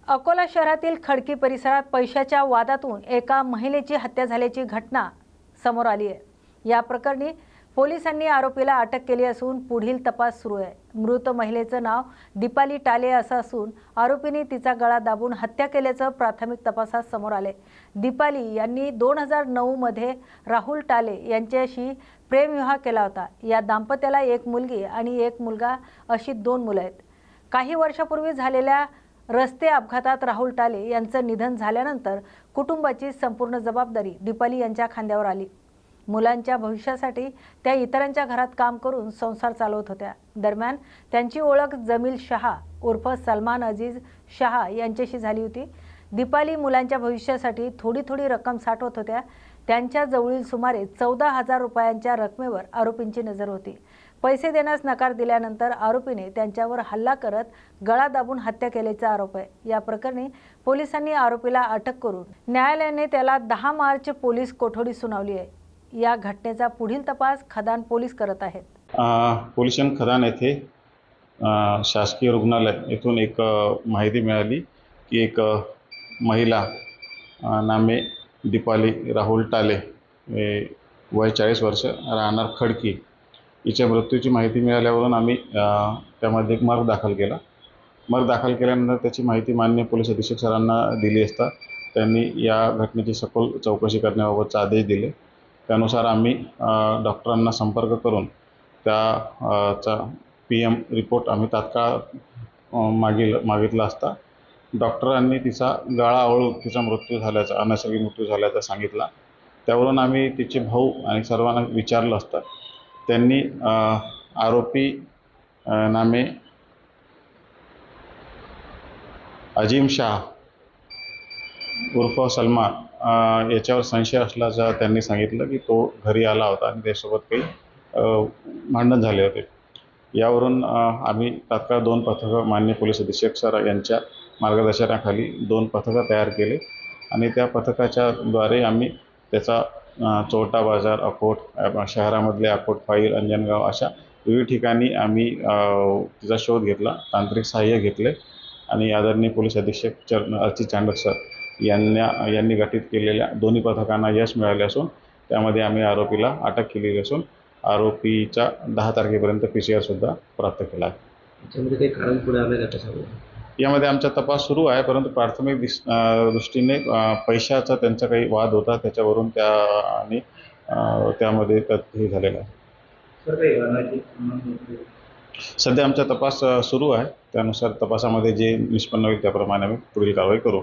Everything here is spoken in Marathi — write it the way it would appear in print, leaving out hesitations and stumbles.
अकोला शहरातील खडकी परिसरात पैशाच्या वादातून एका महिलेची हत्या झाल्याची घटना समोर आली आहे। या प्रकरणी पोलिसांनी आरोपीला अटक केली असून पुढील तपास सुरू आहे। मृत महिलेचं नाव दीपाली टाले असं असून आरोपीने तिचा गळा दाबून हत्या केल्याचं प्राथमिक तपासात समोर आले। दीपाली यांनी 2009 मध्ये राहुल टाले यांच्याशी प्रेमविवाह केला होता। या दाम्पत्याला एक मुलगी आणि एक मुलगा अशी 2 मुलं आहेत। काही वर्षापूर्वी झालेल्या रस्ते अपघातात राहुल टाले यांचं निधन झाल्यानंतर कुटुंबाची संपूर्ण जबाबदारी दीपाली यांच्या खांद्यावर आली। मुलांच्या भविष्यासाठी त्या इतरांच्या घरात काम करून संसार चालवत होत्या। दरम्यान त्यांची ओळख जमील शहा उर्फ सलमान अजीज शहा यांच्याशी झाली होती। दीपाली मुलांच्या भविष्यासाठी थोडी रक्कम साठवत होत्या। त्यांच्या जवळील सुमारे 14,000 रुपयांच्या रकमेवर आरोपींची नजर होती। पैसे देण्यास नकार दिल्यानंतर आरोपीने त्यांच्यावर हल्ला करत गळा दाबून हत्या केल्याचा आरोप आहे। या प्रकरणी पोलिसांनी आरोपीला अटक करून न्यायालयाने त्याला 10 मार्च पोलीस कोठडी सुनावली आहे। या घटनेचा पुढील तपास खदान पोलीस करत आहेत। पोलीस स्टेशन खदान येथे शासकीय रुग्णालय येथून एक माहिती मिळाली की एक महिला नामे दीपाली राहुल टाले वय 40 वर्ष राहणार खडकी हिच्या मृत्यूची माहिती मिळाल्यावरून आम्ही त्यामध्ये एक मर्ग दाखल केला। मर्ग दाखल केल्यानंतर त्याची माहिती माननीय पोलीस अधीक्षक सरांना दिली असता त्यांनी या घटनेची सखोल चौकशी करण्याबाबतचे आदेश दिले। त्यानुसार आम्ही डॉक्टरांना संपर्क करून त्याचा PM रिपोर्ट आम्ही तात्काळ मागितला असता डॉक्टरांनी तिचा गळा आवळून तिचा मृत्यू झाल्याचा अनैसर्गिक मृत्यू झाल्याचा सांगितला। त्यावरून आम्ही तिचे भाऊ आणि सर्वांना विचारलं असता त्यांनी आरोपी नामे अजीम शाह उर्फ सलमान याच्यावर संशय असल्याचं त्यांनी सांगितलं की तो घरी आला होता आणि त्यासोबत काही भांडण झाले होते। यावरून आम्ही तात्काळ 2 पथकं माननीय पोलीस अधीक्षक सर यांच्या मार्गदर्शनाखाली 2 पथकं तयार केले आणि त्या पथकाच्या द्वारे आम्ही त्याचा चोरटा बाजार अकोट शहरामधले अकोट फाईल अंजनगाव अशा विविध ठिकाणी आम्ही तिचा शोध घेतला, तांत्रिक सहाय्य घेतले आणि आदरणीय पोलीस अधीक्षक अर्चित चांडक सर यांनी गठीत केलेल्या दोन्ही पथकांना यश मिळाले असून त्यामध्ये आम्ही आरोपीला अटक केलेली असून आरोपीचा 10 तारखेपर्यंत PCR सुद्धा प्राप्त केला आहे। त्याच्यामध्ये काही कारण पुढे आलं का त्याच्यामध्ये? यामध्ये आमचा तपास सुरू आहे, परंतु प्राथमिक दृष्टीने पैशाचा त्यांचा काही वाद होता त्याच्यावरून त्यामध्ये हे झालेलं आहे। सध्या आमचा तपास सुरू आहे, त्यानुसार तपासामध्ये जे निष्पन्न होईल त्याप्रमाणे आम्ही पुढील कारवाई करू।